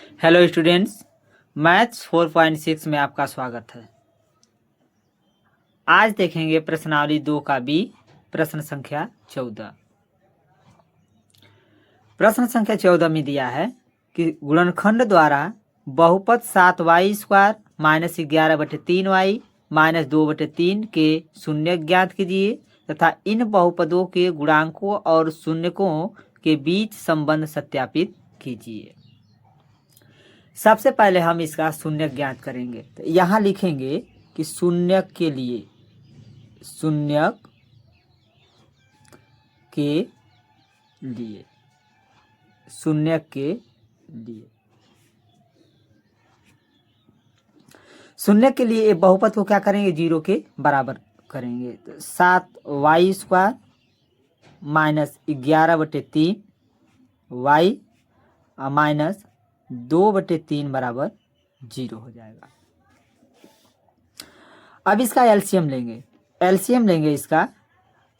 Hello students, maths 4.6 में आपका स्वागत है। आज देखेंगे प्रश्नावली 2 का बी, प्रश्न संख्या 14। प्रश्न संख्या 14 में दिया है कि गुणनखंड द्वारा बहुपद 7y² माइनस 11/3y माइनस 2/3 के शून्य ज्ञात कीजिए तथा इन बहुपदों के गुणांकों और शून्यकों के बीच संबंध सत्यापित कीजिए। सबसे पहले हम इसका शून्य ज्ञात करेंगे। तो यहाँ लिखेंगे कि शून्यक के लिए शून्यक के लिए ये बहुपद को क्या करेंगे, 0 के बराबर करेंगे। तो 7y² माइनस 11/3 y माइनस 2/3 बराबर 0 हो जाएगा। अब इसका एलसीएम लेंगे इसका,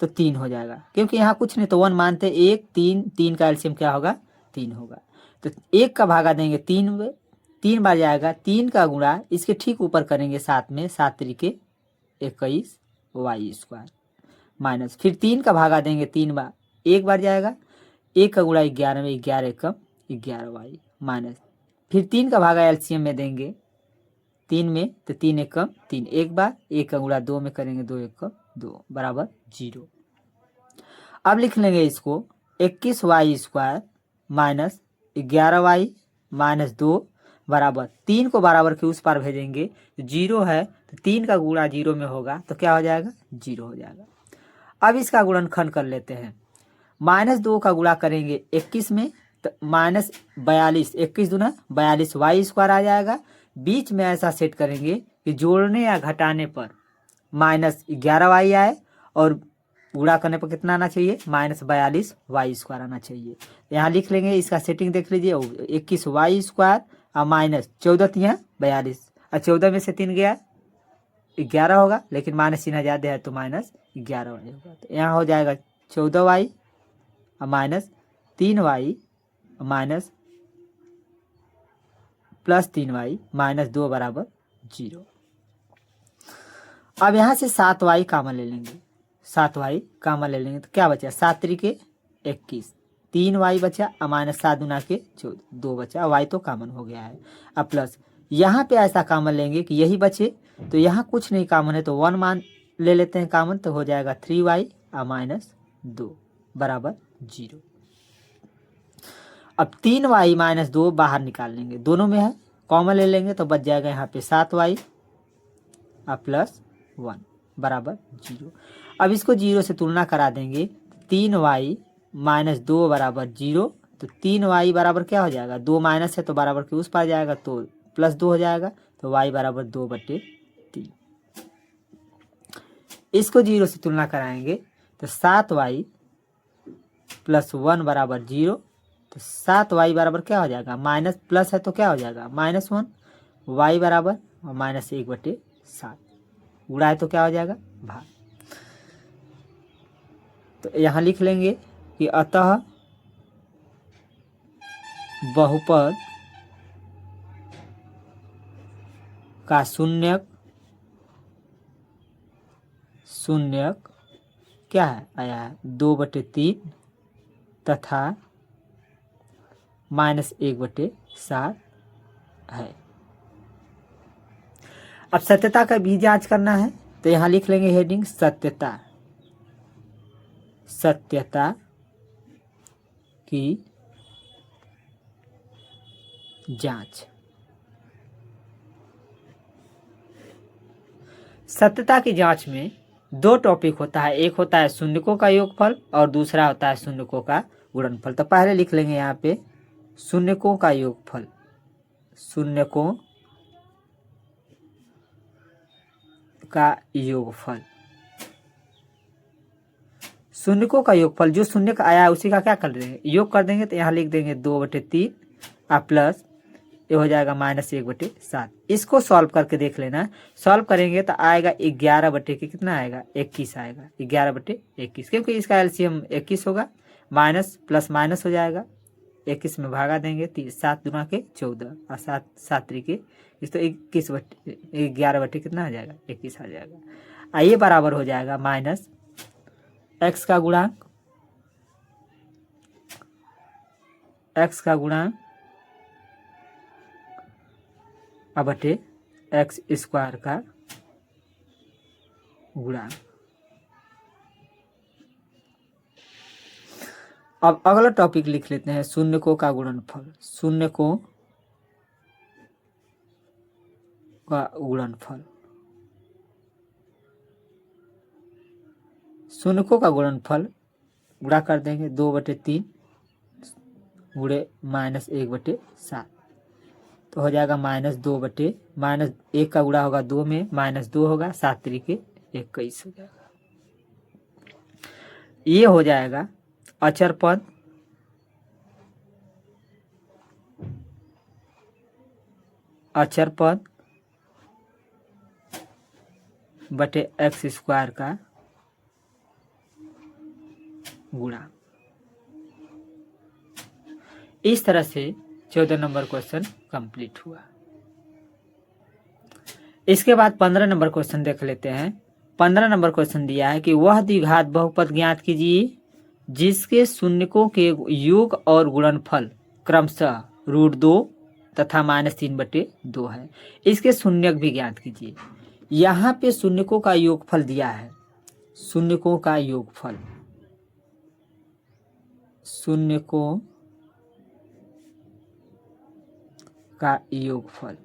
तो 3 हो जाएगा, क्योंकि यहाँ कुछ नहीं तो 1 मानते 1 3 का एलसीएम क्या होगा, 3 होगा। तो 1 का भागा देंगे 3 बार जाएगा, 3 का गुणा इसके ठीक ऊपर करेंगे 7 में, 7 त्रिके 21y² माइनस फिर 3 का भागा देंगे 3 बार, 1 बार जाएगा, 1 का गुणा 11 में, 11 एकम 11y माइनस फिर 3 का भागा एलसीएम में देंगे 3 में, तो 3 एकम 3, 1 बार, 1 का गुणा 2 में करेंगे 2 एकम 2 बराबर 0। अब लिख लेंगे इसको 21y² माइनस 11y माइनस 2 बराबर 3 को बराबर के उस पार भेजेंगे, 0 है तो 3 का गुणा 0 में होगा तो क्या हो जाएगा, 0 हो जाएगा। अब इसका गुणनखंड कर लेते हैं। -2 का गुणा करेंगे 21 में, तो -42, 21 दूना 42y² आ जाएगा। बीच में ऐसा सेट करेंगे कि जोड़ने या घटाने पर -11y आए और गुणा करने पर कितना आना चाहिए, -42y² आना चाहिए। यहाँ लिख लेंगे, इसका सेटिंग देख लीजिए, 21y² और माइनस 14 यहाँ 42, और 14 में से 3 गया 11 होगा, लेकिन माइनस चिन्ह ज़्यादा है तो -11y होगा। तो यहाँ हो जाएगा 14y और minus 3y minus plus 3y minus 2 बराबर 0। अब यहाँ से 7y कॉमन ले लेंगे, 7y कॉमन ले लेंगे तो क्या बचा, 7 त्रिके 21, 3y बचा और माइनस 7 दूना के 14, 2 बचा, y तो कॉमन हो गया है। अब प्लस यहाँ पे ऐसा कॉमन लेंगे कि यही बचे, तो यहाँ कुछ नहीं कॉमन है तो 1 मान ले लेते हैं कॉमन, तो हो जाएगा 3y और माइनस 2 बराबर 0। अब 3y माइनस 2 बाहर निकाल लेंगे, दोनों में है, कॉमन ले लेंगे तो बच जाएगा यहाँ पे 7y और प्लस 1 बराबर 0। अब इसको 0 से तुलना करा देंगे, 3y माइनस 2 बराबर 0, तो 3y बराबर क्या हो जाएगा, 2 माइनस है तो बराबर के उस पार जाएगा तो प्लस 2 हो जाएगा, तो y बराबर 2/3। इसको 0 से तुलना कराएंगे तो 7y प्लस 1 बराबर 0, तो 7y बराबर क्या हो जाएगा, माइनस प्लस है तो क्या हो जाएगा -1, y बराबर -1/7, गुणा है तो क्या हो जाएगा, भाग। तो यहाँ लिख लेंगे कि अतः बहुपद का शून्यक क्या है, आया है 2/3 तथा -1/7 है। अब सत्यता का भी जांच करना है, तो यहाँ लिख लेंगे हेडिंग सत्यता की जांच। सत्यता की जांच में 2 टॉपिक होता है, एक होता है शून्यकों का योगफल और दूसरा होता है शून्यकों का गुणनफल। तो पहले लिख लेंगे यहाँ पे शून्यकों का योगफल, शून्यकों का जो शून्य का आया उसी का क्या कर देंगे, योग कर देंगे। तो यहाँ लिख देंगे 2/3 और प्लस ये हो जाएगा -1/7। इसको सॉल्व करके देख लेना, सॉल्व करेंगे तो आएगा 11 कितना आएगा, 21 आएगा, 11/21, क्योंकि इसका एलसीएम 21 होगा, माइनस प्लस माइनस हो जाएगा, 21 में भागा देंगे 7 दूना के 14 और 7 तरीके इस तो 11 बटे कितना आ जाएगा 21 आ जाएगा। ये बराबर हो जाएगा माइनस x का गुणांक बटे x स्क्वायर का गुणांक। अब अगला टॉपिक लिख लेते हैं शून्यकों का गुणनफल। शून्यकों का गुणनफल, शून्यकों का गुणनफल गुणा कर देंगे 2/3 गुणे -1/7 तो हो जाएगा -1 का गुणा होगा 2 में -2 होगा 7 तरीके 21 हो जाएगा। ये हो जाएगा अचर पद बटे x स्क्वायर का गुणा। इस तरह से 14 नंबर क्वेश्चन कंप्लीट हुआ। इसके बाद 15 नंबर क्वेश्चन देख लेते हैं। 15 नंबर क्वेश्चन दिया है कि वह द्विघात बहुपद ज्ञात कीजिए जिसके शून्यकों के योग और गुणनफल क्रमशः √2 तथा -3/2 है। इसके शून्यक भी ज्ञात कीजिए। यहाँ पे शून्यकों का योगफल दिया है, शून्यकों का योगफल, शून्यकों का योगफल,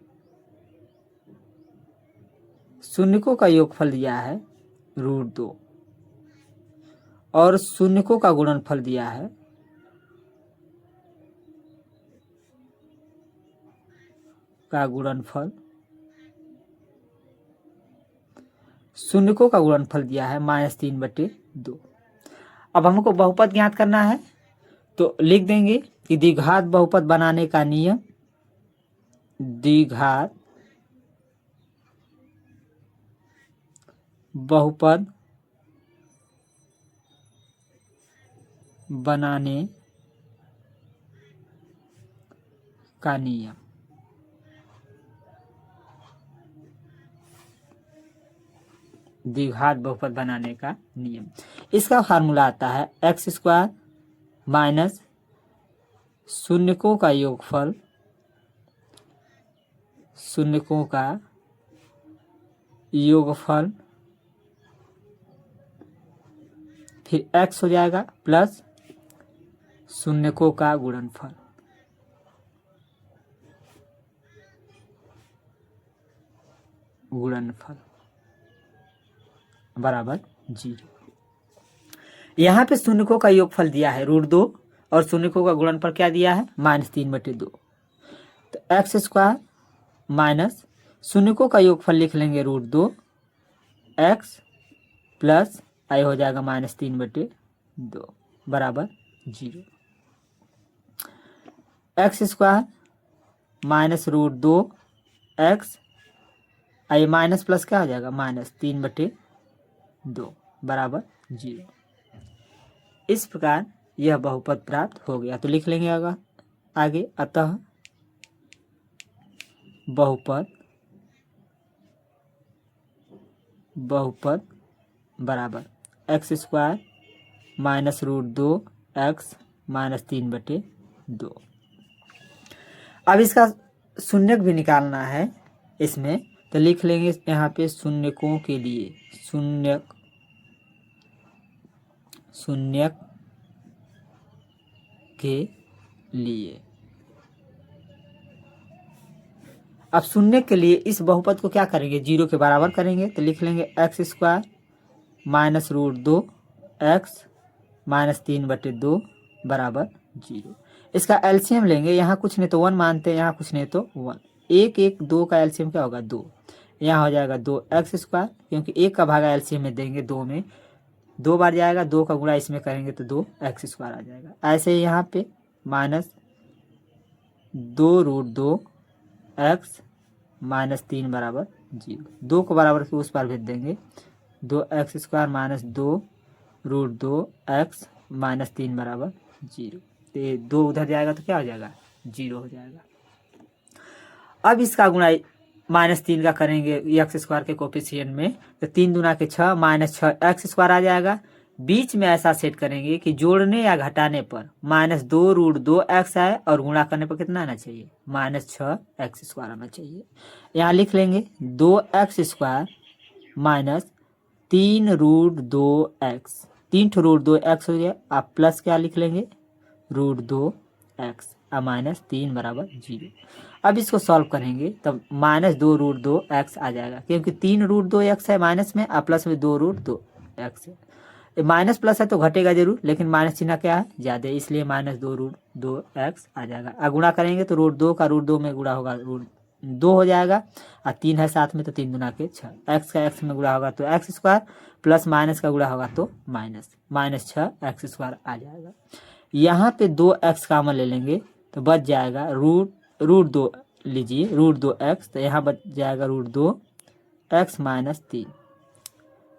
शून्यकों का योगफल दिया है √2 और शून्यकों का गुणनफल दिया है शून्यकों का गुणनफल दिया है -3/2। अब हमको बहुपद ज्ञात करना है तो लिख देंगे कि द्विघात बहुपद बनाने का नियम, द्विघात बहुपद बनाने का नियम। द्विघात बहुपद बनाने का नियम, इसका फार्मूला आता है x² माइनस शून्यकों का योगफल, शून्यकों का योगफल फिर x हो जाएगा प्लस शून्यकों का गुणनफल, बराबर 0। यहाँ पे शून्यकों का योगफल दिया है √2 और शून्यकों का गुणनफल क्या दिया है -3/2। तो x² माइनस शून्यकों का योगफल लिख लेंगे √2 x प्लस आई हो जाएगा -3/2 बराबर 0। x² माइनस √2 x आई माइनस प्लस क्या हो जाएगा -3/2 बराबर 0। इस प्रकार यह बहुपद प्राप्त हो गया। तो लिख लेंगे आगे अतः बहुपद बराबर x² माइनस √2 x -3/2। अब इसका शून्यक भी निकालना है इसमें, तो लिख लेंगे यहाँ पे शून्यकों के लिए, शून्यक के लिए। अब शून्य के लिए इस बहुपद को क्या करेंगे 0 के बराबर करेंगे। तो लिख लेंगे x² माइनस √2 x -3/2 बराबर 0। इसका एलसीएम लेंगे, यहाँ कुछ नहीं तो 1 मानते हैं, यहाँ कुछ नहीं तो 1, 1 1 2 का एलसीएम क्या होगा 2, यहाँ हो जाएगा 2x², क्योंकि 1 का भागा एलसीएम में देंगे 2 में 2 बार जाएगा, 2 का गुणा इसमें करेंगे तो 2x² आ जाएगा। ऐसे ही यहाँ पे -2 √2 x -3 बराबर 0, 2 को बराबर के उस पार भेज देंगे 2x² -2 √2 x -3 बराबर 0। तो 2 उधर जाएगा तो क्या हो जाएगा, 0 हो जाएगा। अब इसका गुणा -3 का करेंगे एक्स स्क्वायर के कोफिशिएंट में, तो 3 दूना के 6 -6 एक्स स्क्वायर आ जाएगा। बीच में ऐसा सेट करेंगे कि जोड़ने या घटाने पर -2√2 एक्स आए और गुणा करने पर कितना आना चाहिए, -6 एक्स स्क्वायर आना चाहिए। यहाँ लिख लेंगे 2 एक्स स्क्वायर -3√2 एक्स, 3√2 एक्स हो गया। आप प्लस क्या लिख लेंगे, √2 एक्स और -3 बराबर 0। अब इसको सॉल्व करेंगे तब -2√2 एक्स आ जाएगा, क्योंकि 3√2 एक्स है माइनस में और प्लस में 2√2 एक्स है। माइनस प्लस है तो घटेगा जरूर, लेकिन माइनस चिन्ह क्या है, ज़्यादा, इसलिए -2√2 एक्स आ जाएगा। और गुणा करेंगे तो √2 का √2 में गुणा होगा √2 हो जाएगा, और 3 है साथ में तो 3 दूना के 6, एक्स का एक्स में गुणा होगा तो एक्स स्क्वायर, प्लस माइनस का गुणा होगा तो -6 एक्स स्क्वायर आ जाएगा। यहाँ पे 2 एक्स कामन ले लेंगे तो बच जाएगा √2 लीजिए, √2 एक्स, तो यहाँ बच जाएगा √2 एक्स -3।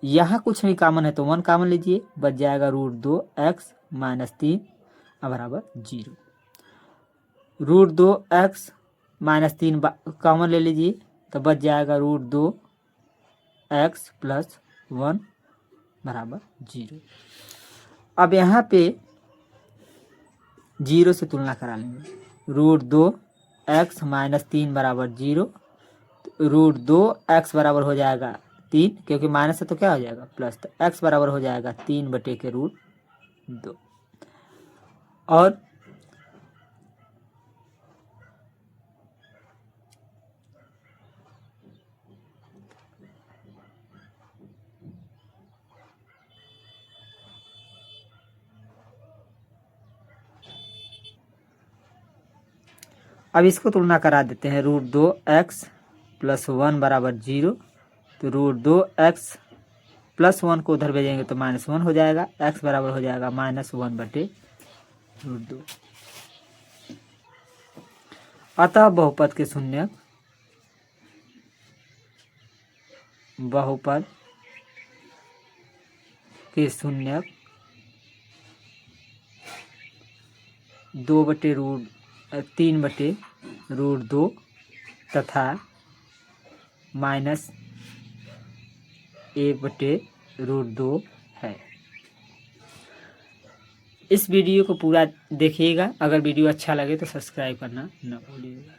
यहाँ कुछ नहीं कामन है तो 1 कामन लीजिए, बच जाएगा √2 एक्स -3 बराबर 0। √2 एक्स -3 कामन ले लीजिए तो बच जाएगा √2 एक्स + 1 बराबर 0। अब यहाँ पे 0 से तुलना करा लेंगे, √2 एक्स -3 बराबर 0, √2 एक्स बराबर हो जाएगा 3, क्योंकि माइनस है तो क्या हो जाएगा प्लस, तो एक्स बराबर हो जाएगा 3/√2। और अब इसको तुलना करा देते हैं, √2 एक्स + 1 बराबर 0, तो √2 एक्स + 1 को उधर भेजेंगे तो -1 हो जाएगा, एक्स बराबर हो जाएगा -1/√2। अतः बहुपद के शून्यक बहुपद के शून्यक 3/√2 तथा -1/√2 है। इस वीडियो को पूरा देखिएगा, अगर वीडियो अच्छा लगे तो सब्सक्राइब करना न भूलिएगा।